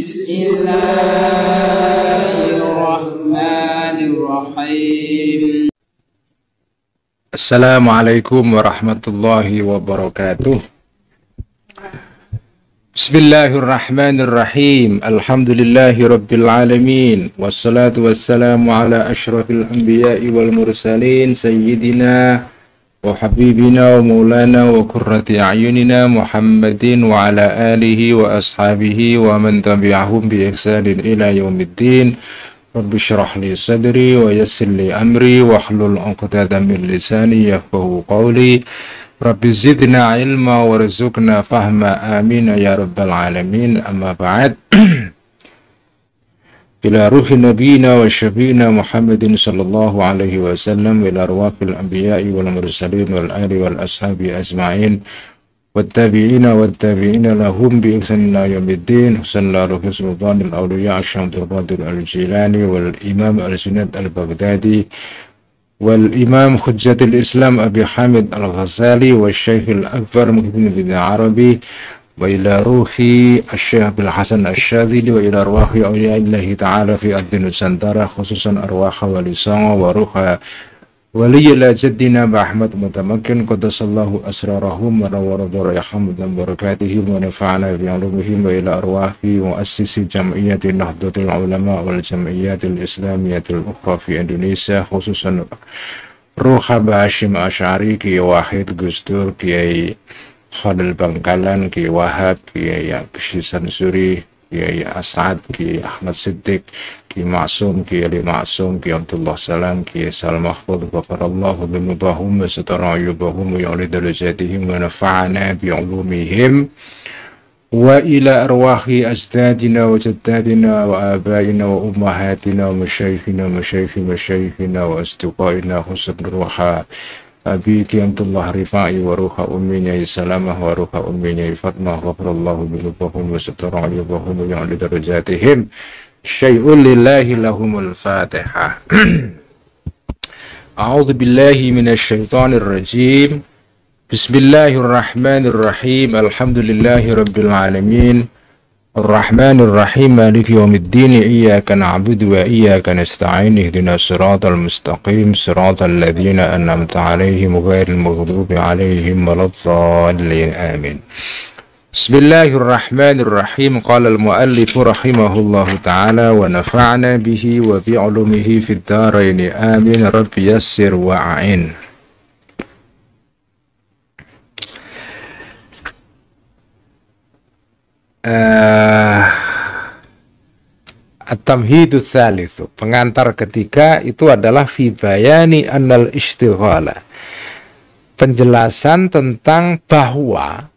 Bismillahirrahmanirrahim. Assalamualaikum warahmatullahi wabarakatuh. Bismillahirrahmanirrahim. Alhamdulillahi rabbil alamin. Wassalatu wassalamu ala ashrafil anbiya'i wal mursalin sayyidina wa habibina wa maulana wa qurrati a'yunina Muhammadin wa ala alihi wa ashabihi wa man tabi'ahum bi ihsanin ila yaumiddin. Rabbi syrah li sadri wa yassir li amri wa hlul 'uqdatam min lisani yafqahu qawli. Rabbi zidna ilma warzuqna fahma, amin ya rabbal alamin. Amma ba'd. Ila ruhi nabiyina wa syafi'ina Muhammadin sallallahu alaihi wasallam, ila arwahil anbiya'i wal mursalin wal ali wal ashabi ajma'in wattabi'ina wattabi'ina lahum bi ihsanin ila yaumiddin. Sallallahu alaihi sultanil awliya Syamsul Qadir al-Jilani wal imam al-Sunnat al-Baghdadi wal imam hujjatul Islam Abi Hamid al-Ghazali wa syekh al-akbar Muhyiddin bin Arabi wa ila ruhi Syekh Abdul Hasan Asy-Syadzili wa ila arwahi awliyaillahi ta'ala fi ardi Nusantara, khususan arwah wali songo wa ruha waliyil jaddina Ahmad Mutamakin qaddasallahu asrarahum wa nawwara darahum dan barakatihim wa nafa'ana bi 'ulumihim, wa ila arwahi muassisi jam'iyyati Nahdlatul Ulama wal jam'iyyatil islamiyyatil ukhra fi Indonesia, khususan ruh Habib Hasyim Asy'ari, Kiai Wahid Gus Dur, Kiai Khalil Bangkalan, Kiai Wahab, Kiai Bashir Sansuri, Kiai As'ad, Kiai Ahmad Siddiq, Kiai Ma'sum, Kiai Ali Ma'sum, Kiai Abdullah Salam, Kiai Salam Mahfud, ghafarallahu dzunubahum wa satara ayyubahum wa ya'li darajatihim wa nafa'ana bi 'ulumihim, wa ila arwahi ajdadina wa jaddadina wa abaina wa ummahatina wa masyayikhina wa masyayikhina wa asdiqaina husn ruha Abi Qiyamtullah Rifai wa ruha umminya Salamah wa ruha umminya Fatmah, ghafarallahu dzunubahum wa satara ayyubahum wa ya'li darajatihim. Syai'un lillahi lahumul Fatihah. A'udzu billahi minasy syaithanir rajim. Bismillahirrahmanirrahim. Alhamdulillahi rabbil alamin. Ar-Rahmanir Rahim, Maliki yaumiddin. Iyyaka na'budu wa iyyaka nasta'in. Ihdinas siratal mustaqim, siratal ladzina an'amta 'alaihim ghairil maghdubi 'alaihim waladdallin. Amin. Bismillahirrahmanirrahim. Qala al-muallif rahimahullahu ta'ala wa nafa'na bihi wa bi 'ulumihi fid dharain. Amin. Rabbi yassir wa a'in. At-tamhidus tsalitsu, pengantar ketiga itu adalah fi bayani annal istighala, penjelasan tentang bahwa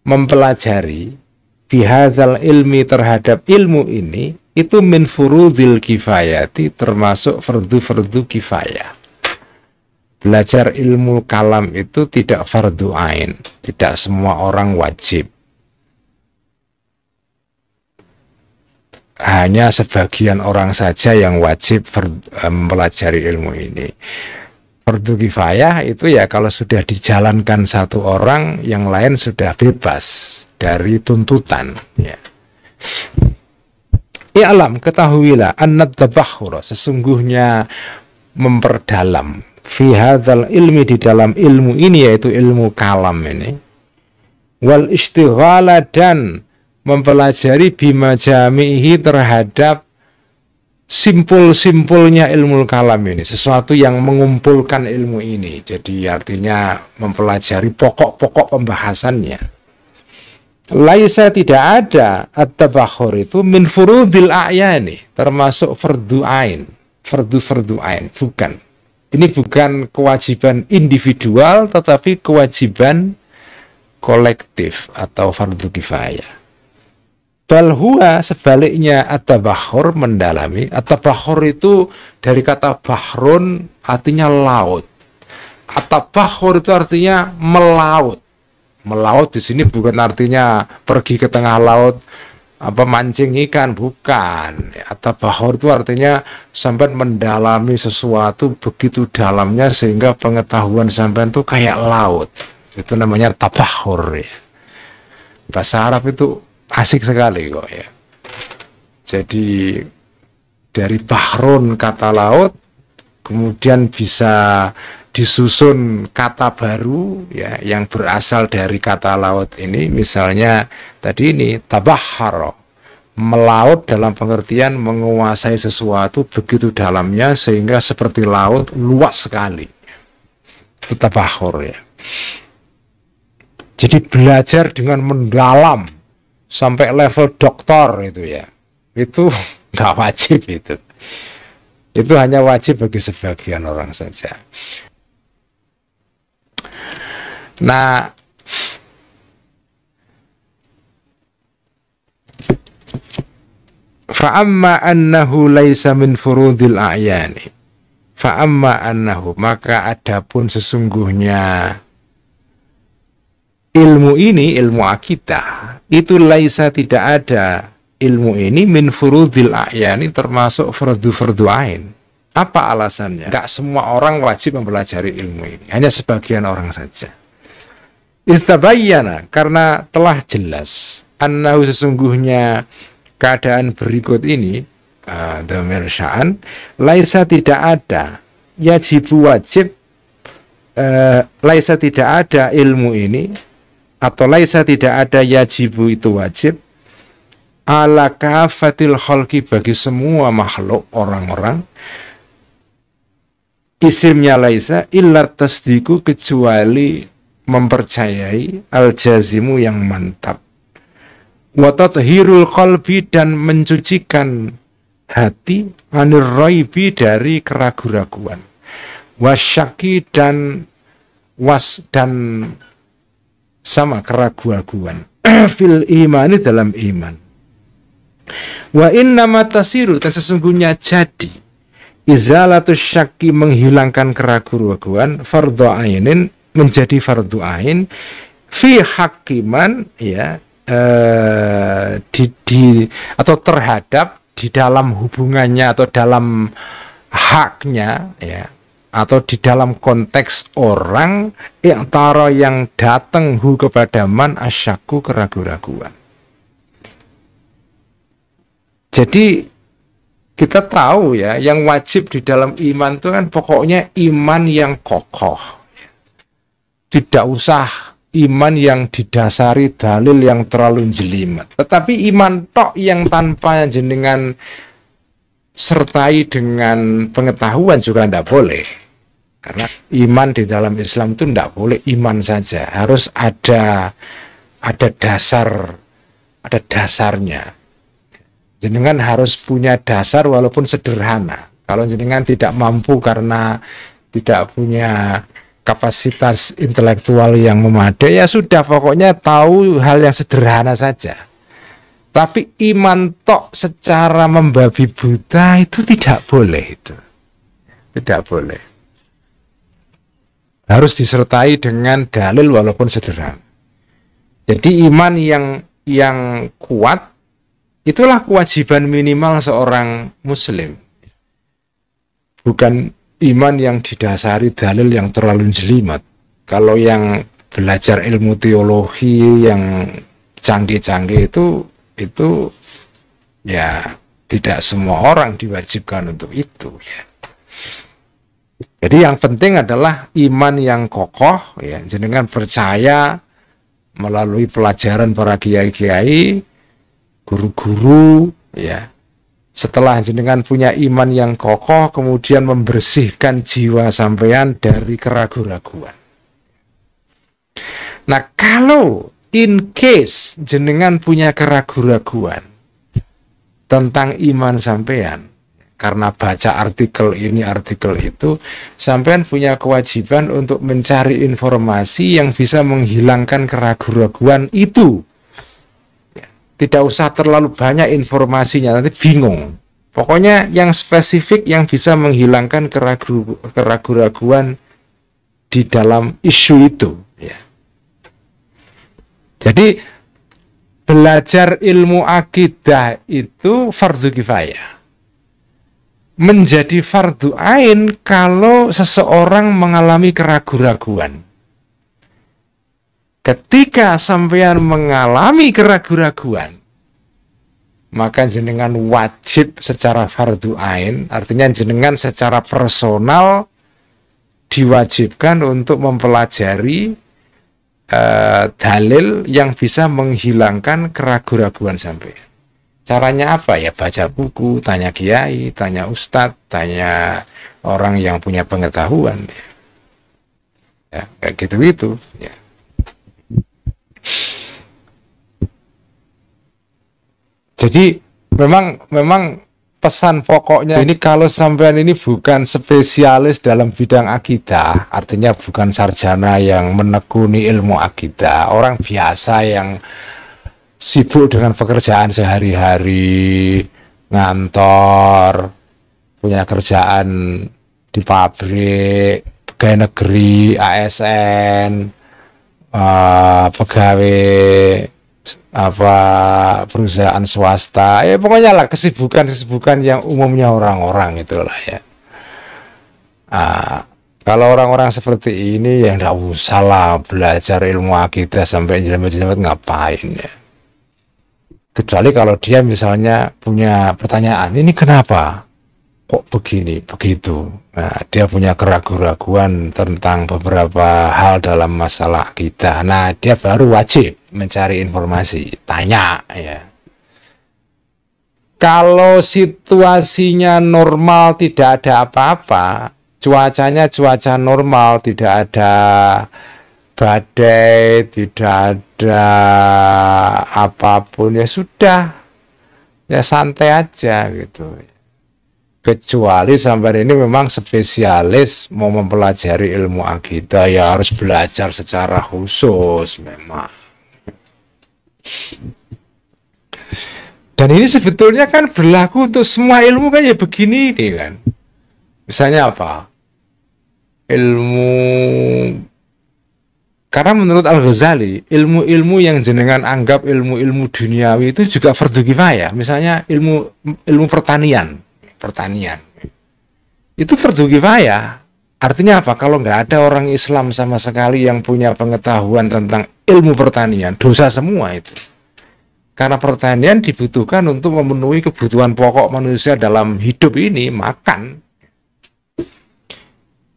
mempelajari bihadzal ilmi, terhadap ilmu ini, itu min furudil kifayati, termasuk fardu-fardu kifayah. Belajar ilmu kalam itu tidak fardu ain, tidak semua orang wajib, hanya sebagian orang saja yang wajib mempelajari ilmu ini. Fardu kifayah itu ya kalau sudah dijalankan satu orang, yang lain sudah bebas dari tuntutan, ya. I'lam, ketahuilah, annat tabahhur, sesungguhnya memperdalam, fi hadzal ilmi, di dalam ilmu ini, yaitu ilmu kalam ini, wal istighala, dan mempelajari bima jamihi, terhadap simpul-simpulnya ilmu kalam ini, sesuatu yang mengumpulkan ilmu ini. Jadi artinya mempelajari pokok-pokok pembahasannya. Laisa, tidak ada, at-tabakhur itu min furudil a'yani, termasuk fardu ain, fardu ain, bukan. Ini bukan kewajiban individual, tetapi kewajiban kolektif atau fardu kifayah. Bal huwa, sebaliknya, at-tabakhur, mendalami. At-tabakhur itu dari kata bahrun, artinya laut. At-tabakhur itu artinya melaut. Melaut di sini bukan artinya pergi ke tengah laut mancing ikan, bukan. At-tabakhur itu artinya sampai mendalami sesuatu begitu dalamnya sehingga pengetahuan sampai itu kayak laut. Itu namanya tabakhur, ya. Bahasa Arab itu asik sekali kok ya. Jadi dari bahrun kata laut, kemudian bisa disusun kata baru ya yang berasal dari kata laut ini. Misalnya tadi ini tabahharo, melaut dalam pengertian menguasai sesuatu begitu dalamnya sehingga seperti laut, luas sekali. Itu tabahhur ya. Jadi belajar dengan mendalam sampai level doktor itu ya. Itu nggak wajib itu. Itu hanya wajib bagi sebagian orang saja. Nah, fa'amma annahu laisa min furudil a'yani. Fa'amma annahu, maka adapun sesungguhnya ilmu ini, ilmu akidah, itu laisa tidak ada ilmu ini min furudil a'yani, termasuk fardu-fardu ain. Apa alasannya? Enggak semua orang wajib mempelajari ilmu ini, hanya sebagian orang saja. Istabayyana, karena telah jelas annahu sesungguhnya keadaan berikut ini, dhamir sya'an, laisa tidak ada, yajibu wajib, laisa tidak ada ilmu ini, atau laisa tidak ada yajibu itu wajib, ala kafatil khalqi bagi semua makhluk orang-orang, isimnya laisa illa tasdiku kecuali mempercayai, al-jazimu yang mantap, wa tathhirul qalbi dan mencucikan hati, anir raibi dari keraguan-raguan, wasyaki dan sama keraguan-raguan fil imani dalam iman. Wa inna matasiru, dan sesungguhnya jadi izalatus syaki menghilangkan keraguan-raguan, fardhu ainin menjadi fardhu ain fi hakiman ya atau terhadap di dalam hubungannya atau dalam haknya ya, atau di dalam konteks orang yang datang kepada man asyaku keraguan-raguan. Jadi kita tahu ya, yang wajib di dalam iman itu kan pokoknya iman yang kokoh. Tidak usah iman yang didasari dalil yang terlalu jelimet. Tetapi iman tok yang tanpa jenengan sertai dengan pengetahuan juga tidak boleh. Karena iman di dalam Islam itu tidak boleh iman saja. Harus ada dasar, ada dasarnya. Jenengan harus punya dasar walaupun sederhana. Kalau jenengan tidak mampu karena tidak punya kapasitas intelektual yang memadai, ya sudah, pokoknya tahu hal yang sederhana saja. Tapi iman tok secara membabi buta itu tidak boleh, itu tidak boleh. Harus disertai dengan dalil walaupun sederhana. Jadi iman yang kuat, itulah kewajiban minimal seorang muslim. Bukan iman yang didasari dalil yang terlalu jelimet. Kalau yang belajar ilmu teologi yang canggih-canggih itu ya tidak semua orang diwajibkan untuk itu ya. Jadi yang penting adalah iman yang kokoh ya, jenengan percaya melalui pelajaran para kiai-kiai, guru-guru ya. Setelah jenengan punya iman yang kokoh, kemudian membersihkan jiwa sampean dari keraguan-raguan. Nah, kalau in case jenengan punya keraguan-raguan tentang iman sampean, karena baca artikel ini, artikel itu, sampean punya kewajiban untuk mencari informasi yang bisa menghilangkan keraguan-raguan itu. Tidak usah terlalu banyak informasinya, nanti bingung. Pokoknya yang spesifik yang bisa menghilangkan keraguan-raguan di dalam isu itu. Ya. Jadi belajar ilmu akidah itu fardu kifayah. Menjadi fardu ain kalau seseorang mengalami keraguan-raguan. Ketika sampean mengalami keraguan-raguan, maka jenengan wajib secara fardu ain, artinya jenengan secara personal diwajibkan untuk mempelajari dalil yang bisa menghilangkan keraguan-raguan sampai. Caranya apa? Ya baca buku, tanya kiai, tanya ustadz, tanya orang yang punya pengetahuan. Ya, kayak gitu-gitu. Ya. Jadi memang pesan pokoknya ini, kalau sampean ini bukan spesialis dalam bidang akidah, artinya bukan sarjana yang menekuni ilmu akidah, orang biasa yang sibuk dengan pekerjaan sehari-hari, ngantor, punya kerjaan di pabrik, pegawai negeri, ASN, pegawai perusahaan swasta, ya pokoknya lah kesibukan yang umumnya orang-orang itulah ya. Kalau orang-orang seperti ini ya nggak usah lah belajar ilmu akidah sampai jelas-jelas ngapain ya. Kecuali kalau dia misalnya punya pertanyaan, ini kenapa kok begini begitu. Nah, dia punya keraguan-raguan tentang beberapa hal dalam masalah akidah. Nah, dia baru wajib mencari informasi, tanya ya. Kalau situasinya normal, tidak ada apa-apa, cuacanya cuaca normal, tidak ada badai, tidak ada apapun, ya sudah, ya santai aja gitu. Kecuali sampai ini memang spesialis mau mempelajari ilmu akidah, ya harus belajar secara khusus memang. Dan ini sebetulnya kan berlaku untuk semua ilmu kan ya begini nih kan. Misalnya apa? Karena menurut Al-Ghazali, ilmu-ilmu yang jenengan anggap ilmu-ilmu duniawi itu juga fardu kifayah. Misalnya ilmu pertanian itu fardu kifayah. Artinya apa? Kalau nggak ada orang Islam sama sekali yang punya pengetahuan tentang ilmu pertanian, dosa semua itu. Karena pertanian dibutuhkan untuk memenuhi kebutuhan pokok manusia dalam hidup ini, makan.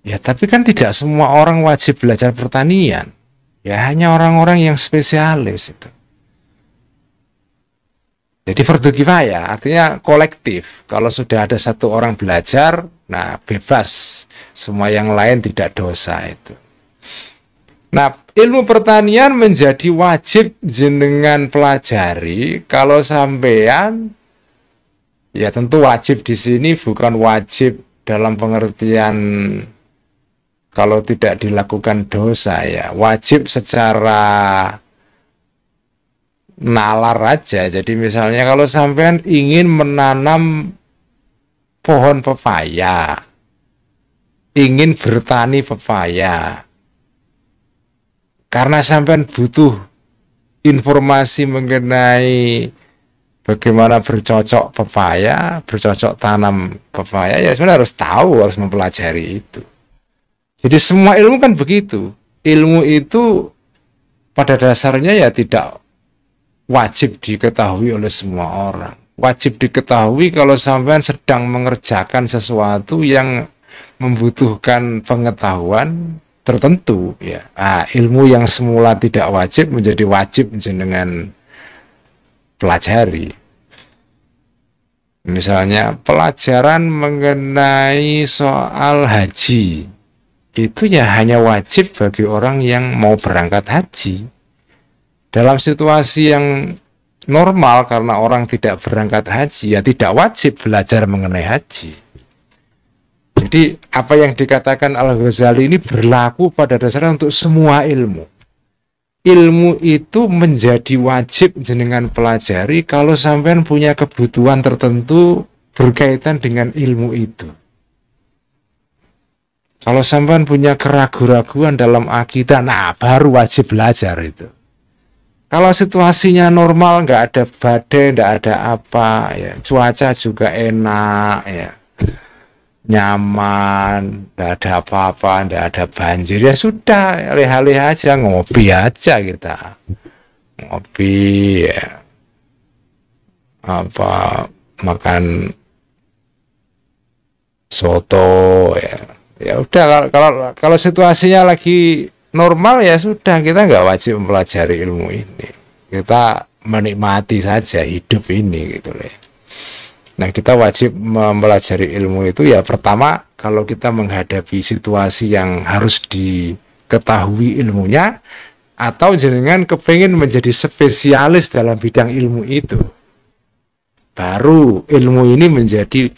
Ya, tapi kan tidak semua orang wajib belajar pertanian. Ya, hanya orang-orang yang spesialis itu. Jadi fardu kifayah artinya kolektif. Kalau sudah ada satu orang belajar, nah bebas. Semua yang lain tidak dosa itu. Nah, ilmu pertanian menjadi wajib jenengan pelajari kalau sampean, ya tentu wajib di sini bukan wajib dalam pengertian kalau tidak dilakukan dosa ya. Wajib secara nalar aja. Jadi misalnya kalau sampean ingin menanam pohon pepaya, ingin bertani pepaya, karena sampean butuh informasi mengenai bagaimana bercocok pepaya, bercocok tanam pepaya, ya sebenarnya harus tahu, harus mempelajari itu. Jadi semua ilmu kan begitu. Ilmu itu pada dasarnya ya tidak wajib diketahui oleh semua orang. Wajib diketahui kalau sampean sedang mengerjakan sesuatu yang membutuhkan pengetahuan tertentu ya. Ilmu yang semula tidak wajib menjadi wajib jenengan pelajari. Misalnya pelajaran mengenai soal haji, itu ya hanya wajib bagi orang yang mau berangkat haji. Dalam situasi yang normal, karena orang tidak berangkat haji, ya tidak wajib belajar mengenai haji. Jadi apa yang dikatakan Al-Ghazali ini berlaku pada dasarnya untuk semua ilmu. Ilmu itu menjadi wajib jenengan pelajari kalau sampean punya kebutuhan tertentu berkaitan dengan ilmu itu. Kalau sampean punya keraguan-raguan dalam akidah, nah baru wajib belajar itu. Kalau situasinya normal, nggak ada badai, nggak ada apa, ya cuaca juga enak, ya nyaman, nggak ada apa-apa, nggak ada banjir, ya sudah, leha-leha aja, ngopi aja kita, ngopi, ya. apa makan soto ya. Ya udah, kalau situasinya lagi normal ya sudah, kita nggak wajib mempelajari ilmu ini. Kita menikmati saja hidup ini gitu loh. Nah, kita wajib mempelajari ilmu itu ya pertama kalau kita menghadapi situasi yang harus diketahui ilmunya, atau jenengan kepingin menjadi spesialis dalam bidang ilmu itu, baru ilmu ini menjadi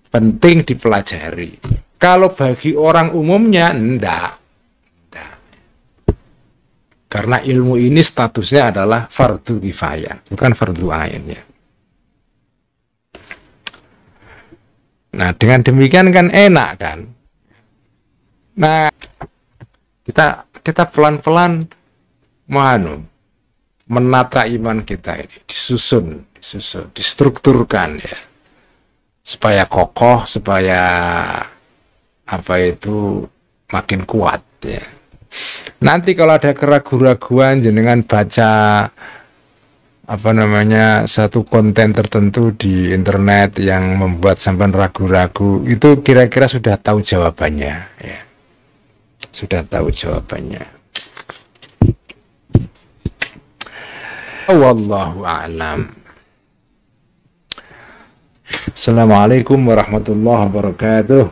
penting dipelajari. Kalau bagi orang umumnya enggak. Karena ilmu ini statusnya adalah fardu kifayah, bukan fardu ain ya. Nah, dengan demikian kan enak kan. Nah, kita pelan-pelan menata iman kita ini, disusun, distrukturkan ya. Supaya kokoh, supaya apa itu makin kuat ya. Nanti kalau ada keraguan-raguan jenengan baca apa namanya satu konten tertentu di internet yang membuat sampean ragu-ragu, itu kira-kira sudah tahu jawabannya ya. Sudah tahu jawabannya. Wallahu a'lam. Assalamualaikum warahmatullahi wabarakatuh.